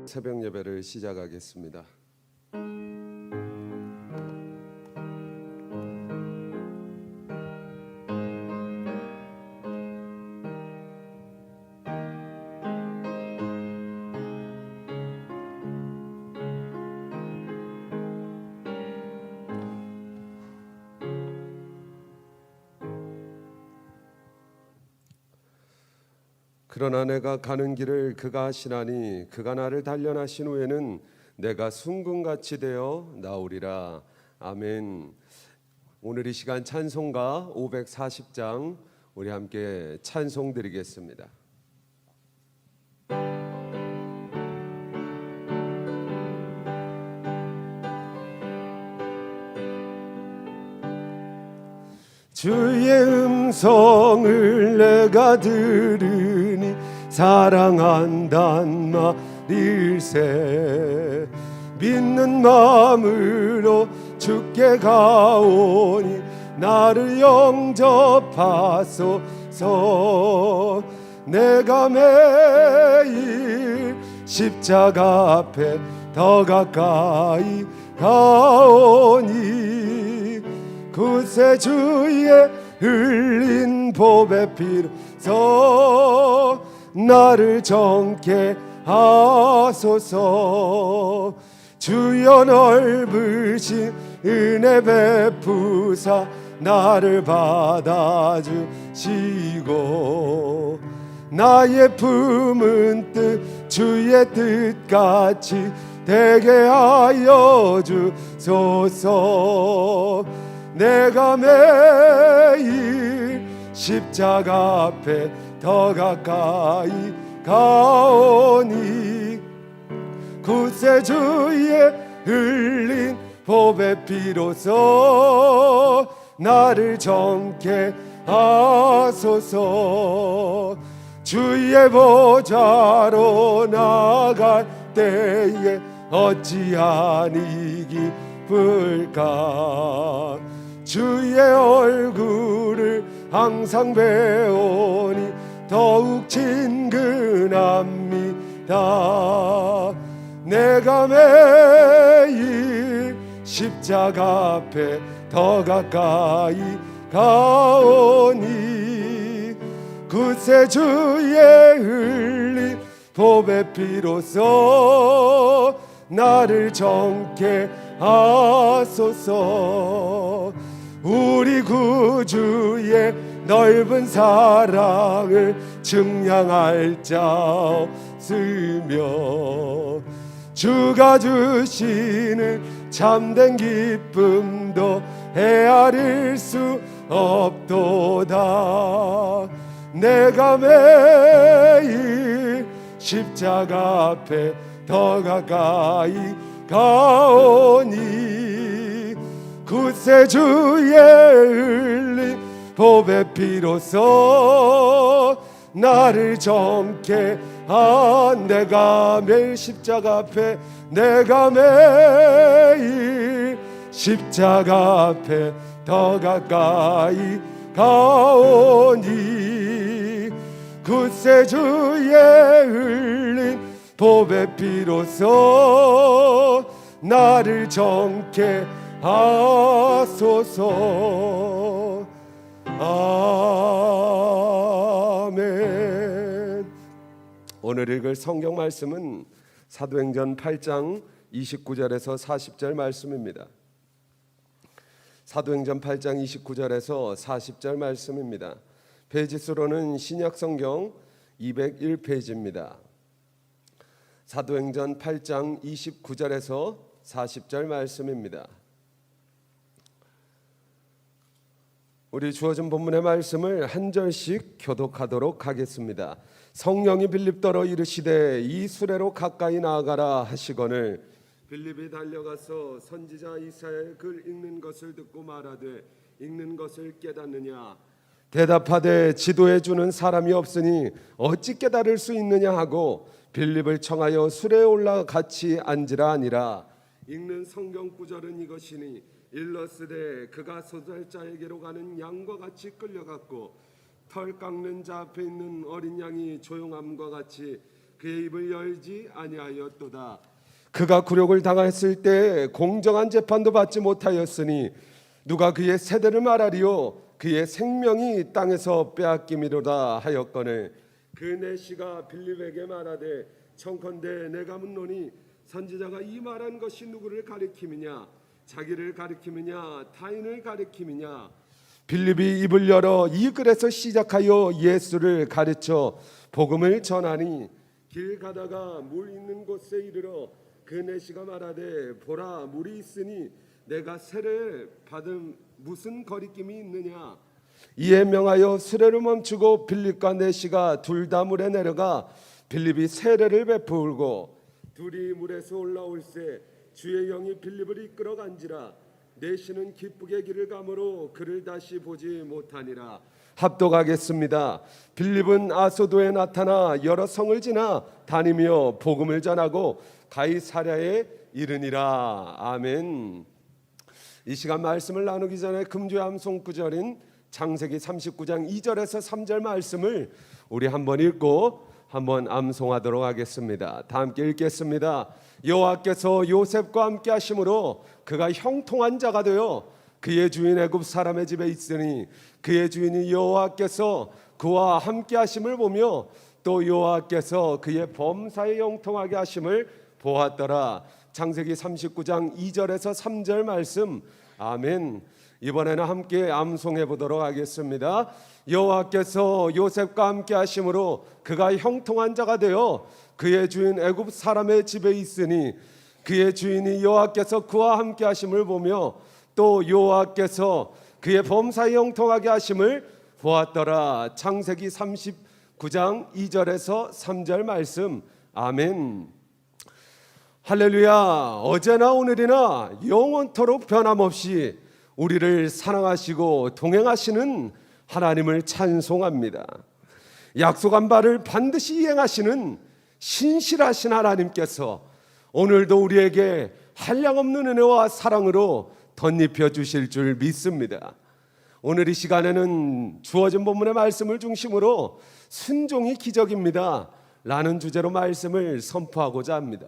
새벽 예배를 시작하겠습니다. 그러나 내가 가는 길을 그가 하시나니 그가 나를 단련하신 후에는 내가 순금같이 되어 나오리라. 아멘. 오늘 이 시간 찬송가 540장 우리 함께 찬송 드리겠습니다. 주의 음성을 내가 들으니 사랑한단 말일세. 믿는 마음으로 주께 가오니 나를 영접하소서. 내가 매일 십자가 앞에 더 가까이 가오니 구세 주의 흘린 보배 피로서 나를 정케 하소서. 주여 넓으신 은혜 베푸사 나를 받아주시고 나의 품은 뜻 주의 뜻같이 되게 하여 주소서. 내가 매일 십자가 앞에 더 가까이 가오니 구세 주의 흘린 보배 피로서 나를 정케 하소서. 주의 보좌로 나갈 때에 어찌하니 기쁠까. 주의 얼굴을 항상 배우니 더욱 친근합니다. 내가 매일 십자가 앞에 더 가까이 가오니 구세 주의 흘린 보배 피로서 나를 정케 하소서. 우리 구주의 넓은 사랑을 증량할 자 없으며 주가 주시는 참된 기쁨도 헤아릴 수 없도다. 내가 매일 십자가 앞에 더 가까이 가오니 구세 주의 흘린 보배 피로서 나를 정케 내가 매일 십자가 앞에 내가 매일 십자가 앞에 더 가까이 가오니 구세 주의 흘린 보배 피로서 나를 정케 하소서. 아멘. 오늘 읽을 성경 말씀은 사도행전 8장 29절에서 40절 말씀입니다. 사도행전 8장 29절에서 40절 말씀입니다. 페이지 수로는 신약성경 201페이지입니다. 사도행전 8장 29절에서 40절 말씀입니다. 우리 주어진 본문의 말씀을 한 절씩 교독하도록 하겠습니다. 성령이 빌립더러 이르시되 이 수레로 가까이 나아가라 하시거늘 빌립이 달려가서 선지자 이사야의 글 읽는 것을 듣고 말하되 읽는 것을 깨닫느냐. 대답하되 지도해 주는 사람이 없으니 어찌 깨달을 수 있느냐 하고 빌립을 청하여 수레에 올라 같이 앉으라 하니라. 읽는 성경 구절은 이것이니 일러스되 그가 소살자에게로 가는 양과 같이 끌려갔고 털 깎는 자 앞에 있는 어린 양이 조용함과 같이 그의 입을 열지 아니하였도다. 그가 굴욕을 당했을 때 공정한 재판도 받지 못하였으니 누가 그의 세대를 말하리요. 그의 생명이 땅에서 빼앗김이로다 하였거늘 그 내시가 빌립에게 말하되 청컨대 내가 묻노니 선지자가 이 말한 것이 누구를 가리킴이냐 자기를 가리킴이냐 타인을 가리킴이냐. 빌립이 입을 열어 이 글에서 시작하여 예수를 가르쳐 복음을 전하니 길 가다가 물 있는 곳에 이르러 그 내시가 말하되 보라 물이 있으니 내가 세례를 받은 무슨 거리낌이 있느냐. 이에 명하여 수레를 멈추고 빌립과 내시가 둘 다 물에 내려가 빌립이 세례를 베풀고 둘이 물에서 올라올새 주의 영이 빌립을 이끌어 간지라. 내시는 기쁘게 길을 가므로 그를 다시 보지 못하니라. 합독하겠습니다. 빌립은 아소도에 나타나 여러 성을 지나 다니며 복음을 전하고 가이사랴에 이르니라. 아멘. 이 시간 말씀을 나누기 전에 금주의 암송 구절인 창세기 39장 2절에서 3절 말씀을 우리 한번 읽고 한번 암송하도록 하겠습니다. 다 함께 읽겠습니다. 여호와께서 요셉과 함께 하심으로 그가 형통한 자가 되어 그의 주인 애굽 사람의 집에 있으니 그의 주인이 여호와께서 그와 함께 하심을 보며 또 여호와께서 그의 범사에 형통하게 하심을 보았더라. 창세기 39장 2절에서 3절 말씀. 아멘. 이번에는 함께 암송해 보도록 하겠습니다. 여호와께서 요셉과 함께 하심으로 그가 형통한 자가 되어 그의 주인 애굽 사람의 집에 있으니 그의 주인이 여호와께서 그와 함께 하심을 보며 또 여호와께서 그의 범사에 형통하게 하심을 보았더라. 창세기 39장 2절에서 3절 말씀. 아멘. 할렐루야. 어제나 오늘이나 영원토록 변함없이 우리를 사랑하시고 동행하시는 하나님을 찬송합니다. 약속한 바를 반드시 이행하시는 신실하신 하나님께서 오늘도 우리에게 한량없는 은혜와 사랑으로 덧입혀 주실 줄 믿습니다. 오늘 이 시간에는 주어진 본문의 말씀을 중심으로 순종이 기적입니다 라는 주제로 말씀을 선포하고자 합니다.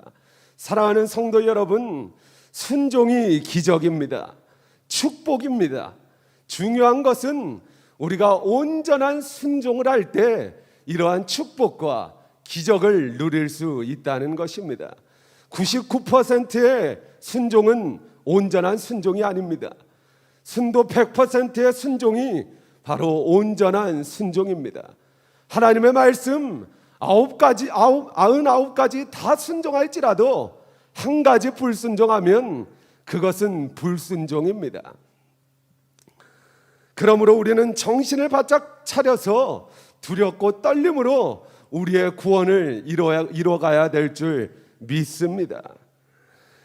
사랑하는 성도 여러분, 순종이 기적입니다. 축복입니다. 중요한 것은 우리가 온전한 순종을 할 때 이러한 축복과 기적을 누릴 수 있다는 것입니다. 99%의 순종은 온전한 순종이 아닙니다. 순도 100%의 순종이 바로 온전한 순종입니다. 하나님의 말씀 99가지 다 순종할지라도 한 가지 불순종하면 그것은 불순종입니다. 그러므로 우리는 정신을 바짝 차려서 두렵고 떨림으로 우리의 구원을 이뤄가야 될 줄 믿습니다.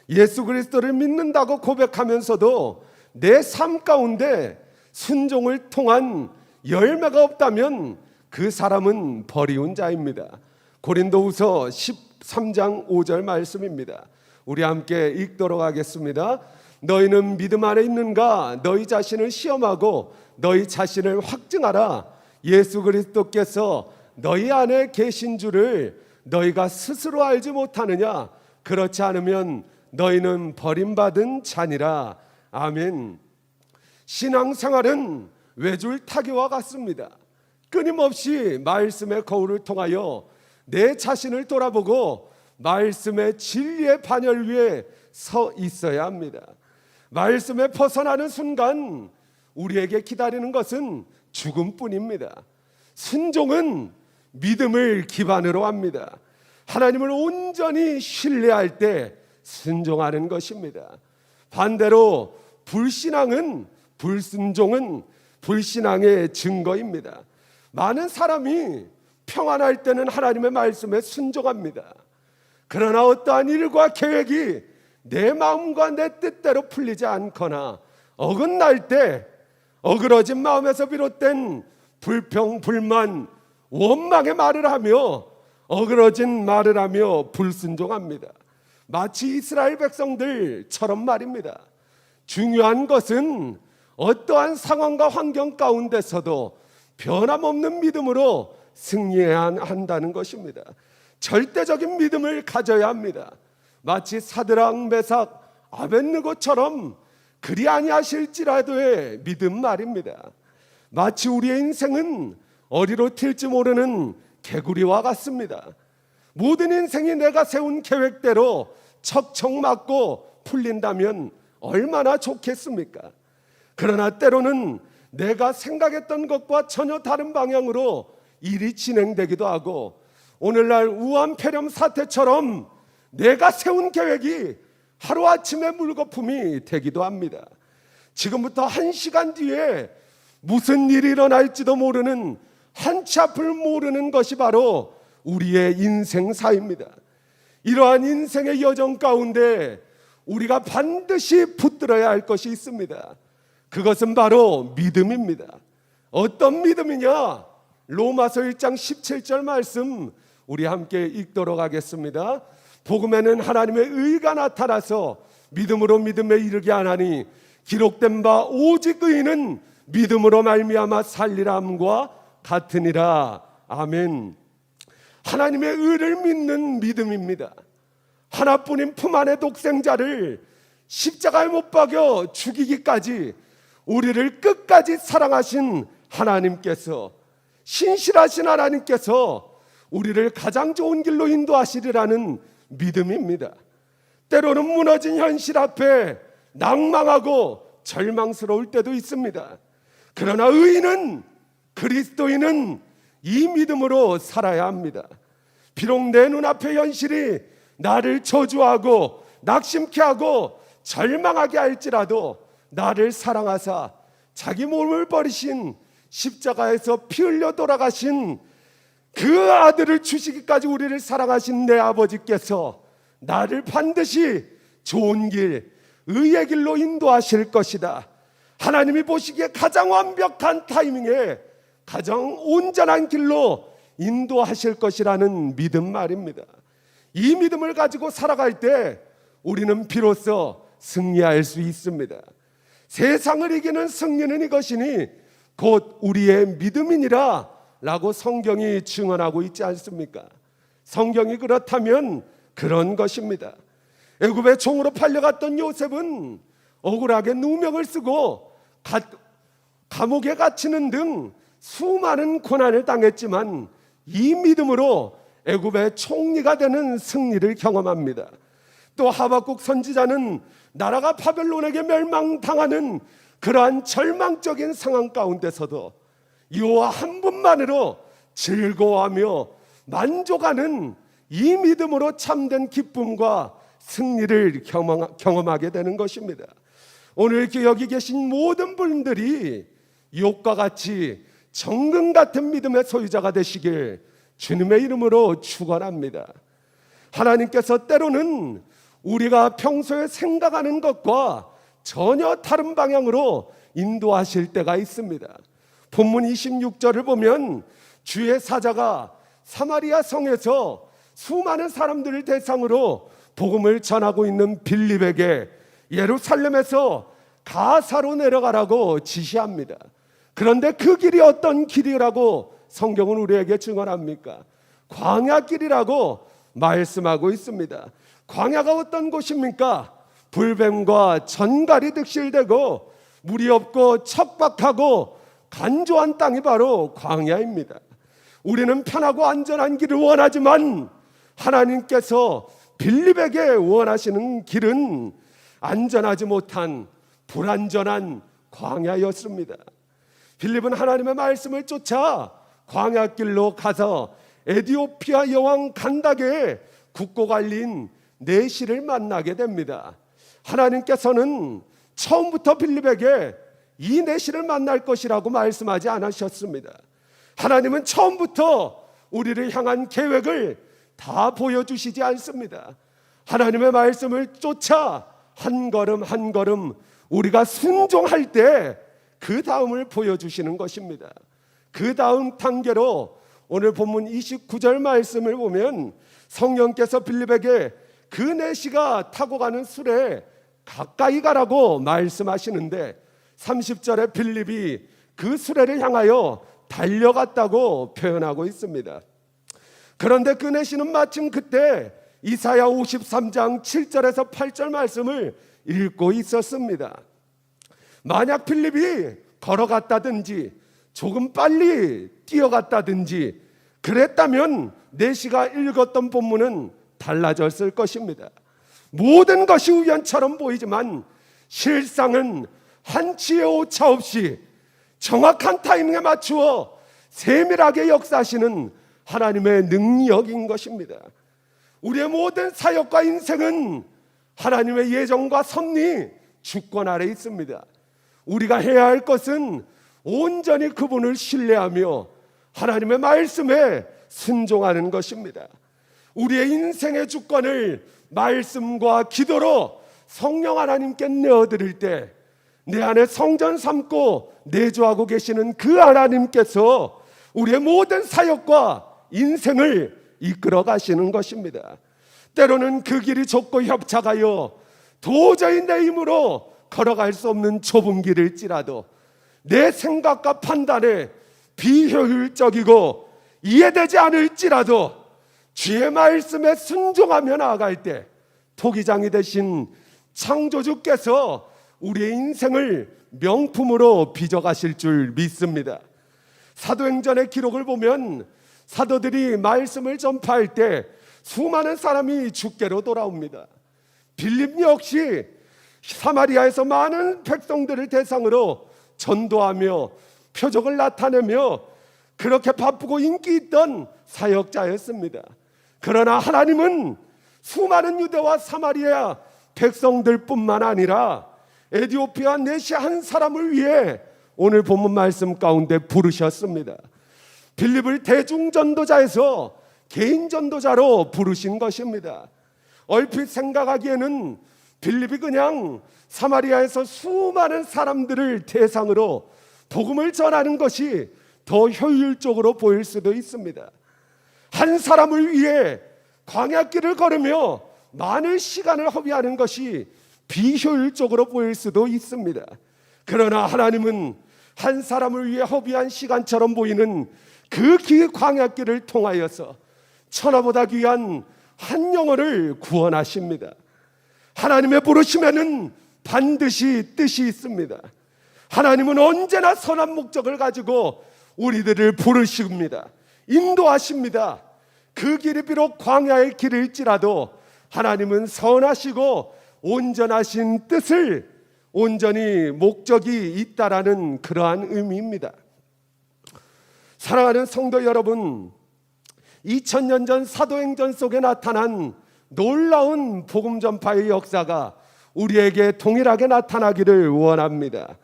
예수 그리스도를 믿는다고 고백하면서도 내 삶 가운데 순종을 통한 열매가 없다면 그 사람은 버리운 자입니다. 고린도후서 13장 5절 말씀입니다. 우리 함께 읽도록 하겠습니다. 너희는 믿음 안에 있는가? 너희 자신을 시험하고 너희 자신을 확증하라. 예수 그리스도께서 너희 안에 계신 줄을 너희가 스스로 알지 못하느냐? 그렇지 않으면 너희는 버림받은 자니라. 아멘. 신앙생활은 외줄 타기와 같습니다. 끊임없이 말씀의 거울을 통하여 내 자신을 돌아보고 말씀의 진리의 반열 위에 서 있어야 합니다. 말씀에 벗어나는 순간 우리에게 기다리는 것은 죽음뿐입니다. 순종은 믿음을 기반으로 합니다. 하나님을 온전히 신뢰할 때 순종하는 것입니다. 반대로 불순종은 불신앙의 증거입니다. 많은 사람이 평안할 때는 하나님의 말씀에 순종합니다. 그러나 어떠한 일과 계획이 내 마음과 내 뜻대로 풀리지 않거나 어긋날 때 어그러진 마음에서 비롯된 불평, 불만, 원망의 말을 하며 어그러진 말을 하며 불순종합니다. 마치 이스라엘 백성들처럼 말입니다. 중요한 것은 어떠한 상황과 환경 가운데서도 변함없는 믿음으로 승리해야 한다는 것입니다. 절대적인 믿음을 가져야 합니다. 마치 사드락, 메삭, 아벳느고처럼 그리 아니하실지라도의 믿음 말입니다. 마치 우리의 인생은 어디로 튈지 모르는 개구리와 같습니다. 모든 인생이 내가 세운 계획대로 척척 맞고 풀린다면 얼마나 좋겠습니까? 그러나 때로는 내가 생각했던 것과 전혀 다른 방향으로 일이 진행되기도 하고, 오늘날 우한 폐렴 사태처럼 내가 세운 계획이 하루아침에 물거품이 되기도 합니다. 지금부터 1시간 뒤에 무슨 일이 일어날지도 모르는, 한치 앞을 모르는 것이 바로 우리의 인생사입니다. 이러한 인생의 여정 가운데 우리가 반드시 붙들어야 할 것이 있습니다. 그것은 바로 믿음입니다. 어떤 믿음이냐? 로마서 1장 17절 말씀 우리 함께 읽도록 하겠습니다. 복음에는 하나님의 의가 나타나서 믿음으로 믿음에 이르게 하나니 기록된 바 오직 의인은 믿음으로 말미암아 살리라 함과 같으니라. 아멘. 하나님의 의를 믿는 믿음입니다. 하나뿐인 품 안의 독생자를 십자가에 못 박여 죽이기까지 우리를 끝까지 사랑하신 하나님께서, 신실하신 하나님께서 우리를 가장 좋은 길로 인도하시리라는 믿음입니다. 때로는 무너진 현실 앞에 낭망하고 절망스러울 때도 있습니다. 그러나 의인은, 그리스도인은 이 믿음으로 살아야 합니다. 비록 내 눈앞의 현실이 나를 저주하고 낙심케 하고 절망하게 할지라도 나를 사랑하사 자기 몸을 버리신, 십자가에서 피 흘려 돌아가신 그 아들을 주시기까지 우리를 사랑하신 내 아버지께서 나를 반드시 좋은 길, 의의 길로 인도하실 것이다. 하나님이 보시기에 가장 완벽한 타이밍에 가장 온전한 길로 인도하실 것이라는 믿음 말입니다. 이 믿음을 가지고 살아갈 때 우리는 비로소 승리할 수 있습니다. 세상을 이기는 승리는 이것이니 곧 우리의 믿음이니라 라고 성경이 증언하고 있지 않습니까? 성경이 그렇다면 그런 것입니다. 애굽의 종으로 팔려갔던 요셉은 억울하게 누명을 쓰고 감옥에 갇히는 등 수많은 고난을 당했지만 이 믿음으로 애굽의 총리가 되는 승리를 경험합니다. 또 하박국 선지자는 나라가 바벨론에게 멸망당하는 그러한 절망적인 상황 가운데서도 여호와 한 분만으로 즐거워하며 만족하는 이 믿음으로 참된 기쁨과 승리를 경험하게 되는 것입니다. 오늘 여기 계신 모든 분들이 욥과 같이 정금 같은 믿음의 소유자가 되시길 주님의 이름으로 축원합니다. 하나님께서 때로는 우리가 평소에 생각하는 것과 전혀 다른 방향으로 인도하실 때가 있습니다. 본문 26절을 보면 주의 사자가 사마리아 성에서 수많은 사람들을 대상으로 복음을 전하고 있는 빌립에게 예루살렘에서 가사로 내려가라고 지시합니다. 그런데 그 길이 어떤 길이라고 성경은 우리에게 증언합니까? 광야길이라고 말씀하고 있습니다. 광야가 어떤 곳입니까? 불뱀과 전갈이 득실되고 물이 없고 척박하고 간조한 땅이 바로 광야입니다. 우리는 편하고 안전한 길을 원하지만 하나님께서 빌립에게 원하시는 길은 안전하지 못한 불안전한 광야였습니다. 빌립은 하나님의 말씀을 쫓아 광야길로 가서 에티오피아 여왕 간다게에 굳고 갈린 내시를 만나게 됩니다. 하나님께서는 처음부터 빌립에게 이 내시를 만날 것이라고 말씀하지 않으셨습니다. 하나님은 처음부터 우리를 향한 계획을 다 보여주시지 않습니다. 하나님의 말씀을 쫓아 한 걸음 한 걸음 우리가 순종할 때 그 다음을 보여주시는 것입니다. 그 다음 단계로 오늘 본문 29절 말씀을 보면 성령께서 빌립에게 그 내시가 타고 가는 수레에 가까이 가라고 말씀하시는데 30절에 빌립이 그 수레를 향하여 달려갔다고 표현하고 있습니다. 그런데 그네시는 마침 그때 이사야 53장 7절에서 8절 말씀을 읽고 있었습니다. 만약 필립이 걸어갔다든지 조금 빨리 뛰어갔다든지 그랬다면 네시가 읽었던 본문은 달라졌을 것입니다. 모든 것이 우연처럼 보이지만 실상은 한치의 오차 없이 정확한 타이밍에 맞추어 세밀하게 역사하시는 하나님의 능력인 것입니다. 우리의 모든 사역과 인생은 하나님의 예정과 섭리, 주권 아래 있습니다. 우리가 해야 할 것은 온전히 그분을 신뢰하며 하나님의 말씀에 순종하는 것입니다. 우리의 인생의 주권을 말씀과 기도로 성령 하나님께 내어드릴 때 내 안에 성전 삼고 내주하고 계시는 그 하나님께서 우리의 모든 사역과 인생을 이끌어 가시는 것입니다. 때로는 그 길이 좁고 협착하여 도저히 내 힘으로 걸어갈 수 없는 좁은 길일지라도 내 생각과 판단에 비효율적이고 이해되지 않을지라도 주의 말씀에 순종하며 나아갈 때 토기장이 되신 창조주께서 우리의 인생을 명품으로 빚어가실 줄 믿습니다. 사도행전의 기록을 보면 사도들이 말씀을 전파할 때 수많은 사람이 주께로 돌아옵니다. 빌립 역시 사마리아에서 많은 백성들을 대상으로 전도하며 표적을 나타내며 그렇게 바쁘고 인기 있던 사역자였습니다. 그러나 하나님은 수많은 유대와 사마리아 백성들뿐만 아니라 에티오피아 네시 한 사람을 위해 오늘 본문 말씀 가운데 부르셨습니다. 빌립을 대중전도자에서 개인전도자로 부르신 것입니다. 얼핏 생각하기에는 빌립이 그냥 사마리아에서 수많은 사람들을 대상으로 복음을 전하는 것이 더 효율적으로 보일 수도 있습니다. 한 사람을 위해 광야길을 걸으며 많은 시간을 허비하는 것이 비효율적으로 보일 수도 있습니다. 그러나 하나님은 한 사람을 위해 허비한 시간처럼 보이는 그 광야길을 통하여서 천하보다 귀한 한 영혼을 구원하십니다. 하나님의 부르심에는 반드시 뜻이 있습니다. 하나님은 언제나 선한 목적을 가지고 우리들을 부르십니다. 인도하십니다. 그 길이 비록 광야의 길일지라도 하나님은 선하시고 온전하신 뜻을 온전히 목적이 있다라는 그러한 의미입니다. 사랑하는 성도 여러분, 2000년 전 사도행전 속에 나타난 놀라운 복음 전파의 역사가 우리에게 동일하게 나타나기를 원합니다.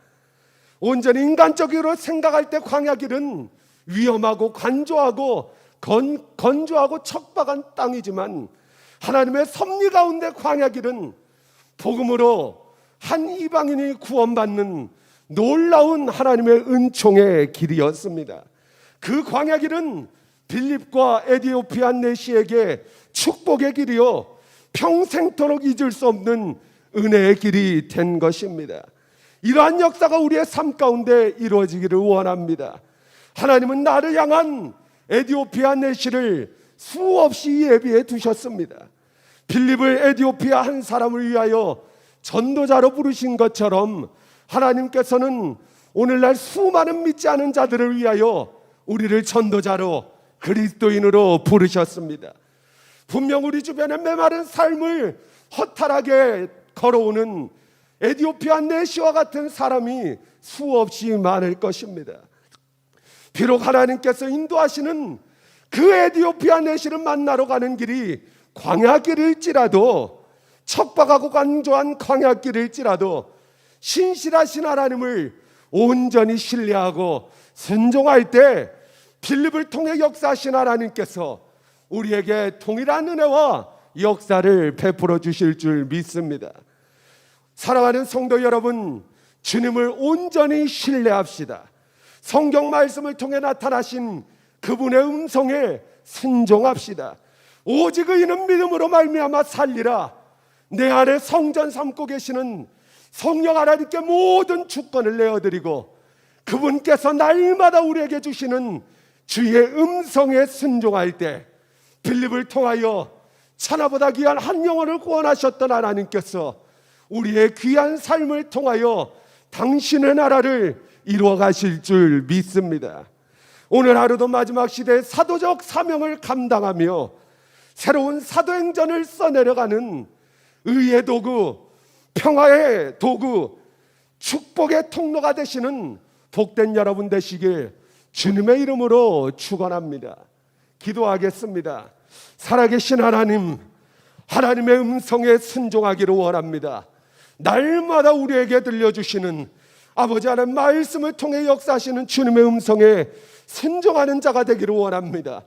온전히 인간적으로 생각할 때 광야길은 위험하고 간조하고 건조하고 척박한 땅이지만 하나님의 섭리 가운데 광야길은 복음으로 한 이방인이 구원받는 놀라운 하나님의 은총의 길이었습니다. 그 광야길은 빌립과 에티오피아 네시에게 축복의 길이요 평생토록 잊을 수 없는 은혜의 길이 된 것입니다. 이러한 역사가 우리의 삶 가운데 이루어지기를 원합니다. 하나님은 나를 향한 에티오피아 네시를 수없이 예비해 두셨습니다. 빌립을 에티오피아 한 사람을 위하여 전도자로 부르신 것처럼 하나님께서는 오늘날 수많은 믿지 않은 자들을 위하여 우리를 전도자로 그리스도인으로 부르셨습니다. 분명 우리 주변에 메마른 삶을 허탈하게 걸어오는 에티오피아 네시와 같은 사람이 수없이 많을 것입니다. 비록 하나님께서 인도하시는 그 에티오피아 네시를 만나러 가는 길이 광야길일지라도 척박하고 간조한 광야길일지라도 신실하신 하나님을 온전히 신뢰하고 순종할 때 빌립을 통해 역사하신 하나님께서 우리에게 동일한 은혜와 역사를 베풀어 주실 줄 믿습니다. 사랑하는 성도 여러분, 주님을 온전히 신뢰합시다. 성경 말씀을 통해 나타나신 그분의 음성에 순종합시다. 오직 의인은 믿음으로 말미암아 살리라. 내 안에 성전 삼고 계시는 성령 하나님께 모든 주권을 내어드리고 그분께서 날마다 우리에게 주시는 주의 음성에 순종할 때 빌립을 통하여 천하보다 귀한 한 영혼을 구원하셨던 하나님께서 우리의 귀한 삶을 통하여 당신의 나라를 이루어 가실 줄 믿습니다. 오늘 하루도 마지막 시대의 사도적 사명을 감당하며 새로운 사도행전을 써내려가는 의의 도구, 평화의 도구, 축복의 통로가 되시는 복된 여러분 되시길 주님의 이름으로 축원합니다. 기도하겠습니다. 살아계신 하나님, 하나님의 음성에 순종하기를 원합니다. 날마다 우리에게 들려주시는 아버지 하나님 말씀을 통해 역사하시는 주님의 음성에 순종하는 자가 되기를 원합니다.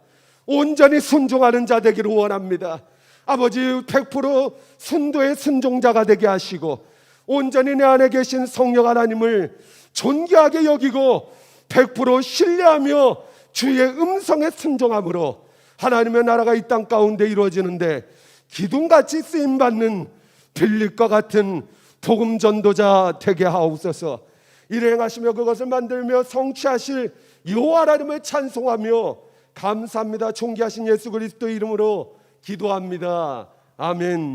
온전히 순종하는 자 되기를 원합니다. 아버지 100% 순도의 순종자가 되게 하시고 온전히 내 안에 계신 성령 하나님을 존귀하게 여기고 100% 신뢰하며 주의 음성에 순종함으로 하나님의 나라가 이 땅 가운데 이루어지는데 기둥같이 쓰임받는 빌립과 같은 복음 전도자 되게 하옵소서. 일행하시며 그것을 만들며 성취하실 여호와 하나님을 찬송하며 감사합니다. 존귀하신 예수 그리스도 이름으로 기도합니다. 아멘.